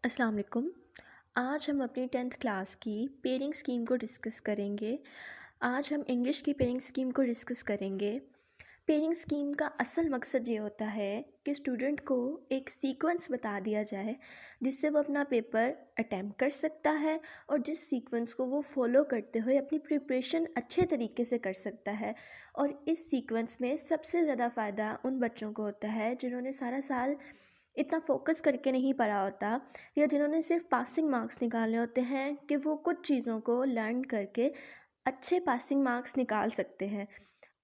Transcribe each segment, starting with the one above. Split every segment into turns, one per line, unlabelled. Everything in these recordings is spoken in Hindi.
अस्सलाम वालेकुम। आज हम अपनी 10th क्लास की पेयरिंग स्कीम को डिस्कस करेंगे। आज हम इंग्लिश की पेयरिंग स्कीम को डिस्कस करेंगे। पेयरिंग स्कीम का असल मकसद ये होता है कि स्टूडेंट को एक सीक्वेंस बता दिया जाए जिससे वो अपना पेपर अटैम्प्ट कर सकता है और जिस सीक्वेंस को वो फॉलो करते हुए अपनी प्रिपरेशन अच्छे तरीके से कर सकता है। और इस सीक्वेंस में सबसे ज़्यादा फ़ायदा उन बच्चों को होता है जिन्होंने सारा साल इतना फोकस करके नहीं पढ़ा होता या जिन्होंने सिर्फ पासिंग मार्क्स निकालने होते हैं कि वो कुछ चीज़ों को लर्न करके अच्छे पासिंग मार्क्स निकाल सकते हैं।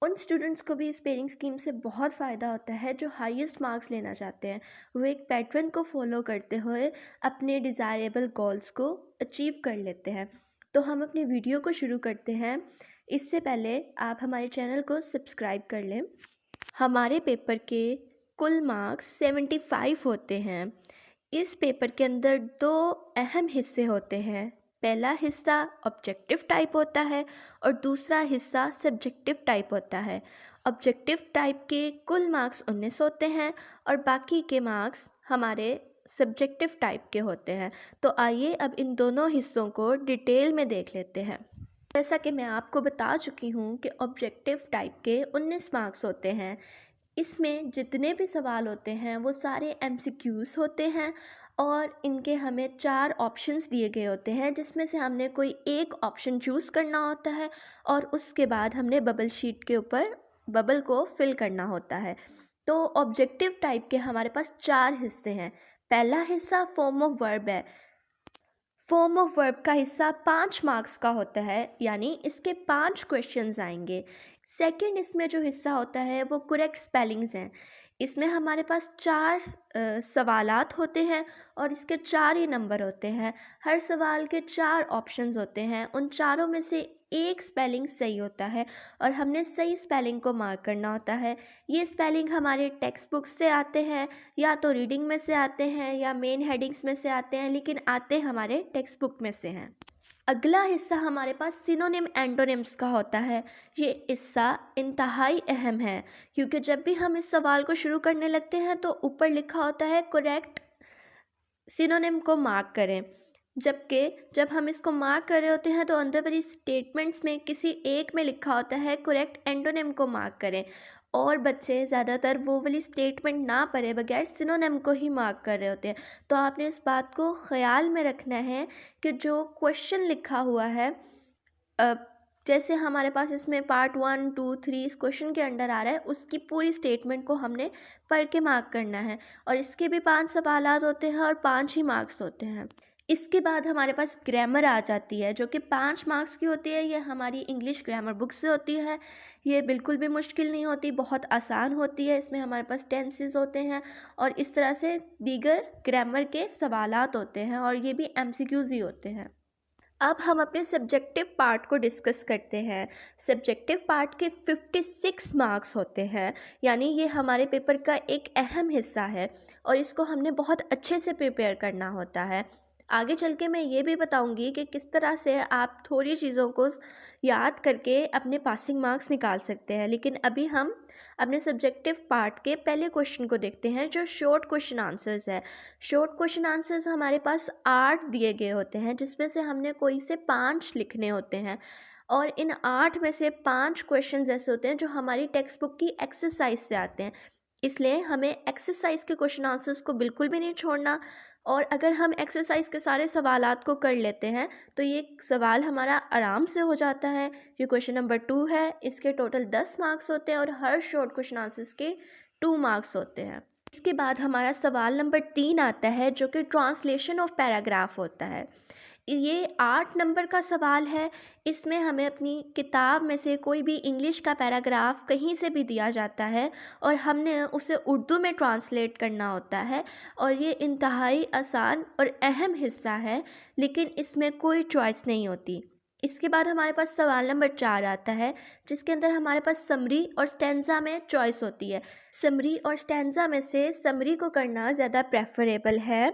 उन स्टूडेंट्स को भी इस पेयरिंग स्कीम से बहुत फ़ायदा होता है जो हाईएस्ट मार्क्स लेना चाहते हैं। वो एक पैटर्न को फॉलो करते हुए अपने डिज़ायरेबल गोल्स को अचीव कर लेते हैं। तो हम अपनी वीडियो को शुरू करते हैं। इससे पहले आप हमारे चैनल को सब्सक्राइब कर लें। हमारे पेपर के कुल मार्क्स 75 होते हैं। इस पेपर के अंदर दो अहम हिस्से होते हैं। पहला हिस्सा ऑब्जेक्टिव टाइप होता है और दूसरा हिस्सा सब्जेक्टिव टाइप होता है। ऑब्जेक्टिव टाइप के कुल मार्क्स 19 होते हैं और बाकी के मार्क्स हमारे सब्जेक्टिव टाइप के होते हैं। तो आइए अब इन दोनों हिस्सों को डिटेल में देख लेते हैं। जैसा कि मैं आपको बता चुकी हूँ कि ऑब्जेक्टिव टाइप के 19 मार्क्स होते हैं। इसमें जितने भी सवाल होते हैं वो सारे एमसीक्यूज़ होते हैं और इनके हमें 4 ऑप्शंस दिए गए होते हैं जिसमें से हमने कोई एक ऑप्शन चूज़ करना होता है और उसके बाद हमने बबल शीट के ऊपर बबल को फिल करना होता है। तो ऑब्जेक्टिव टाइप के हमारे पास 4 हिस्से हैं। पहला हिस्सा फॉर्म ऑफ वर्ब है। फॉर्म ऑफ वर्ब का हिस्सा 5 मार्क्स का होता है, यानी इसके 5 क्वेश्चंस आएंगे। सेकंड इसमें जो हिस्सा होता है वो करेक्ट स्पेलिंग्स हैं। इसमें हमारे पास 4 सवालात होते हैं और इसके 4 ही नंबर होते हैं। हर सवाल के 4 ऑप्शंस होते हैं, उन चारों में से एक स्पेलिंग सही होता है और हमने सही स्पेलिंग को मार्क करना होता है। ये स्पेलिंग हमारे टेक्स्ट बुक से आते हैं, या तो रीडिंग में से आते हैं या मेन हेडिंग्स में से आते हैं, लेकिन आते हमारे टेक्स्ट बुक में से हैं। अगला हिस्सा हमारे पास सिनोनिम एंटोनिम्स का होता है। ये हिस्सा इंतहाई अहम है क्योंकि जब भी हम इस सवाल को शुरू करने लगते हैं तो ऊपर लिखा होता है करेक्ट सिनोनिम को मार्क करें, जबकि जब हम इसको मार्क कर रहे होते हैं तो अंदर वाली स्टेटमेंट्स में किसी एक में लिखा होता है करेक्ट एंटोनिम को मार्क करें। और बच्चे ज़्यादातर वो वाली स्टेटमेंट ना पढ़े बगैर सिनोनिम को ही मार्क कर रहे होते हैं। तो आपने इस बात को ख़याल में रखना है कि जो क्वेश्चन लिखा हुआ है, अ, जैसे हमारे पास इसमें पार्ट 1 2 3 इस क्वेश्चन के अंडर आ रहा है, उसकी पूरी स्टेटमेंट को हमने पढ़ के मार्क करना है। और इसके भी 5 सवालात होते हैं और 5 ही मार्क्स होते हैं। इसके बाद हमारे पास ग्रामर आ जाती है जो कि 5 मार्क्स की होती है। ये हमारी इंग्लिश ग्रामर बुक से होती है। ये बिल्कुल भी मुश्किल नहीं होती, बहुत आसान होती है। इसमें हमारे पास टेंसेस होते हैं और इस तरह से दीगर ग्रामर के सवालात होते हैं और ये भी एमसीक्यूज़ ही होते हैं। अब हम अपने सब्जेक्टिव पार्ट को डिस्कस करते हैं। सब्जेक्टिव पार्ट के 56 मार्क्स होते हैं, यानी ये हमारे पेपर का एक अहम हिस्सा है और इसको हमने बहुत अच्छे से प्रिपेयर करना होता है। आगे चल के मैं ये भी बताऊंगी कि किस तरह से आप थोड़ी चीज़ों को याद करके अपने पासिंग मार्क्स निकाल सकते हैं। लेकिन अभी हम अपने सब्जेक्टिव पार्ट के पहले क्वेश्चन को देखते हैं जो शॉर्ट क्वेश्चन आंसर्स है। शॉर्ट क्वेश्चन आंसर्स हमारे पास 8 दिए गए होते हैं जिसमें से हमने कोई से 5 लिखने होते हैं और इन 8 में से 5 क्वेश्चंस ऐसे होते हैं जो हमारी टेक्स्ट बुक की एक्सरसाइज से आते हैं। इसलिए हमें एक्सरसाइज के क्वेश्चन आंसर्स को बिल्कुल भी नहीं छोड़ना। और अगर हम एक्सरसाइज के सारे सवालात को कर लेते हैं तो ये सवाल हमारा आराम से हो जाता है। ये क्वेश्चन नंबर 2 है, इसके टोटल 10 मार्क्स होते हैं और हर शॉर्ट क्वेश्चन आंसर्स के 2 मार्क्स होते हैं। इसके बाद हमारा सवाल नंबर 3 आता है जो कि ट्रांसलेशन ऑफ पैराग्राफ होता है। ये 8 नंबर का सवाल है। इसमें हमें अपनी किताब में से कोई भी इंग्लिश का पैराग्राफ कहीं से भी दिया जाता है और हमने उसे उर्दू में ट्रांसलेट करना होता है। और ये इंतहाई आसान और अहम हिस्सा है, लेकिन इसमें कोई चॉइस नहीं होती। इसके बाद हमारे पास सवाल नंबर 4 आता है जिसके अंदर हमारे पास समरी और स्टेंजा में चॉइस होती है। समरी और स्टेंजा में से समरी को करना ज़्यादा प्रेफरेबल है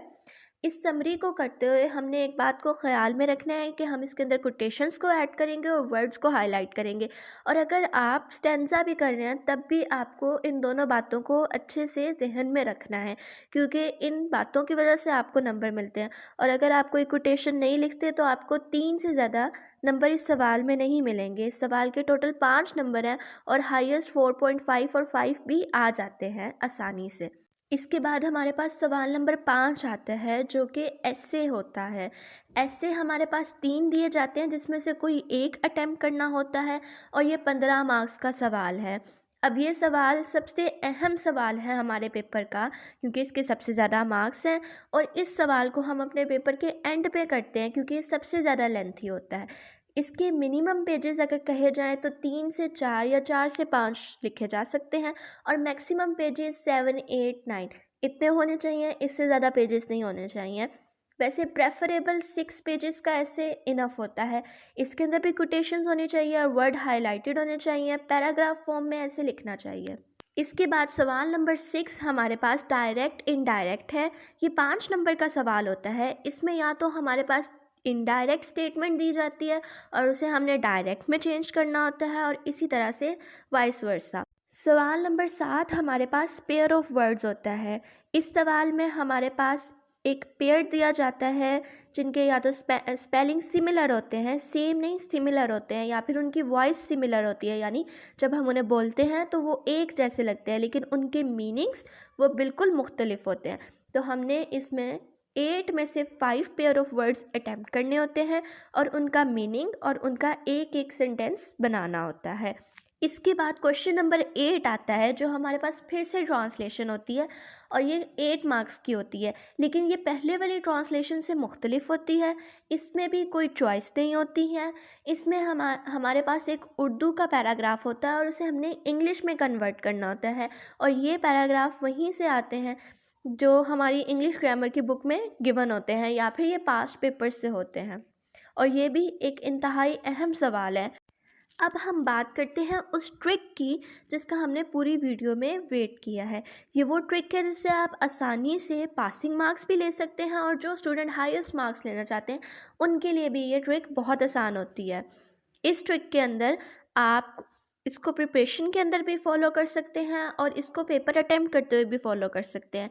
इस समरी को करते हुए हमने एक बात को ख़याल में रखना है कि हम इसके अंदर कोटेशंस को ऐड करेंगे और वर्ड्स को हाईलाइट करेंगे। और अगर आप स्टेंजा भी कर रहे हैं तब भी आपको इन दोनों बातों को अच्छे से ज़हन में रखना है, क्योंकि इन बातों की वजह से आपको नंबर मिलते हैं। और अगर आप कोई कोटेशन नहीं लिखते तो आपको 3 से ज़्यादा नंबर इस सवाल में नहीं मिलेंगे। इस सवाल के टोटल 5 नंबर हैं और हाईएस्ट 4.5 और 5 भी आ जाते हैं आसानी से। इसके बाद हमारे पास सवाल नंबर 5 आता है, जो कि ऐसे होता है। ऐसे हमारे पास 3 दिए जाते हैं जिसमें से कोई एक अटेम्प्ट करना होता है और ये 15 मार्क्स का सवाल है। अब ये सवाल सबसे अहम सवाल है हमारे पेपर का, क्योंकि इसके सबसे ज़्यादा मार्क्स हैं और इस सवाल को हम अपने पेपर के एंड पे करते हैं क्योंकि ये सबसे ज़्यादा लेंथी होता है। इसके मिनिमम पेजेस अगर कहे जाएँ तो 3 से 4 या 4 से 5 लिखे जा सकते हैं और मैक्सिमम पेजेस 7, 8, 9 इतने होने चाहिए, इससे ज़्यादा पेजेस नहीं होने चाहिए। वैसे प्रेफरेबल 6 पेजेस का ऐसे इनफ होता है। इसके अंदर भी कोटेशंस होनी चाहिए और वर्ड हाईलाइटेड होने चाहिए, पैराग्राफ फॉर्म में ऐसे लिखना चाहिए। इसके बाद सवाल नंबर 6 हमारे पास डायरेक्ट इनडायरेक्ट है। ये 5 नंबर का सवाल होता है। इसमें या तो हमारे पास इनडायरेक्ट स्टेटमेंट दी जाती है और उसे हमने डायरेक्ट में चेंज करना होता है और इसी तरह से वाइस वर्सा। सवाल नंबर 7 हमारे पास पेयर ऑफ वर्ड्स होता है। इस सवाल में हमारे पास एक पेयर दिया जाता है जिनके या तो स्पेलिंग सिमिलर होते हैं, सेम नहीं सिमिलर होते हैं, या फिर उनकी वॉइस सिमिलर होती है, यानी जब हम उन्हें बोलते हैं तो वो एक जैसे लगते हैं लेकिन उनके मीनिंग्स वो बिल्कुल मुख्तलिफ होते हैं। तो हमने इसमें 8 में से 5 पेयर ऑफ वर्ड्स अटैम्प्ट करने होते हैं और उनका मीनिंग और उनका एक एक सेंटेंस बनाना होता है। इसके बाद क्वेश्चन नंबर 8 आता है, जो हमारे पास फिर से ट्रांसलेशन होती है और ये 8 मार्क्स की होती है, लेकिन ये पहले वाली ट्रांसलेशन से मुख्तलिफ होती है। इसमें भी कोई चॉइस नहीं होती है। इसमें हमारे पास एक उर्दू का पैराग्राफ होता है और उसे हमने इंग्लिश में कन्वर्ट करना होता है और ये पैराग्राफ वहीं से आते हैं जो हमारी इंग्लिश ग्रामर की बुक में गिवन होते हैं या फिर ये पास्ट पेपर्स से होते हैं और ये भी एक इंतहाई अहम सवाल है। अब हम बात करते हैं उस ट्रिक की जिसका हमने पूरी वीडियो में वेट किया है। ये वो ट्रिक है जिससे आप आसानी से पासिंग मार्क्स भी ले सकते हैं और जो स्टूडेंट हाईएस्ट मार्क्स लेना चाहते हैं उनके लिए भी ये ट्रिक बहुत आसान होती है। इस ट्रिक के अंदर आप इसको प्रिपरेशन के अंदर भी फॉलो कर सकते हैं और इसको पेपर अटेम्प्ट करते हुए भी फॉलो कर सकते हैं।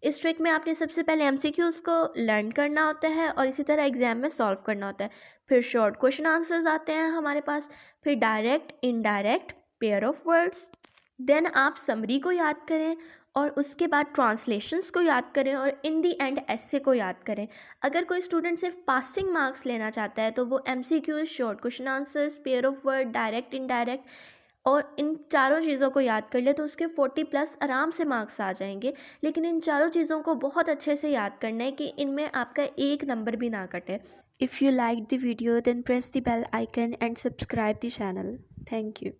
इस ट्रिक में आपने सबसे पहले एमसीक्यूज़ को लर्न करना होता है और इसी तरह एग्ज़ाम में सॉल्व करना होता है। फिर शॉर्ट क्वेश्चन आंसर्स आते हैं हमारे पास, फिर direct, indirect, pair of words, then आप समरी को याद करें और उसके बाद ट्रांसलेशंस को याद करें और इन दी एंड एसे को याद करें। अगर कोई स्टूडेंट सिर्फ पासिंग मार्क्स लेना चाहता है तो वो MCQs, short question answers, pair of word, direct, indirect और इन चारों चीज़ों को याद कर ले तो उसके 40+ आराम से मार्क्स आ जाएंगे। लेकिन इन चारों चीज़ों को बहुत अच्छे से याद करना है कि इनमें आपका एक नंबर भी ना कटे। If you like the video then press the bell icon and subscribe the channel. Thank you.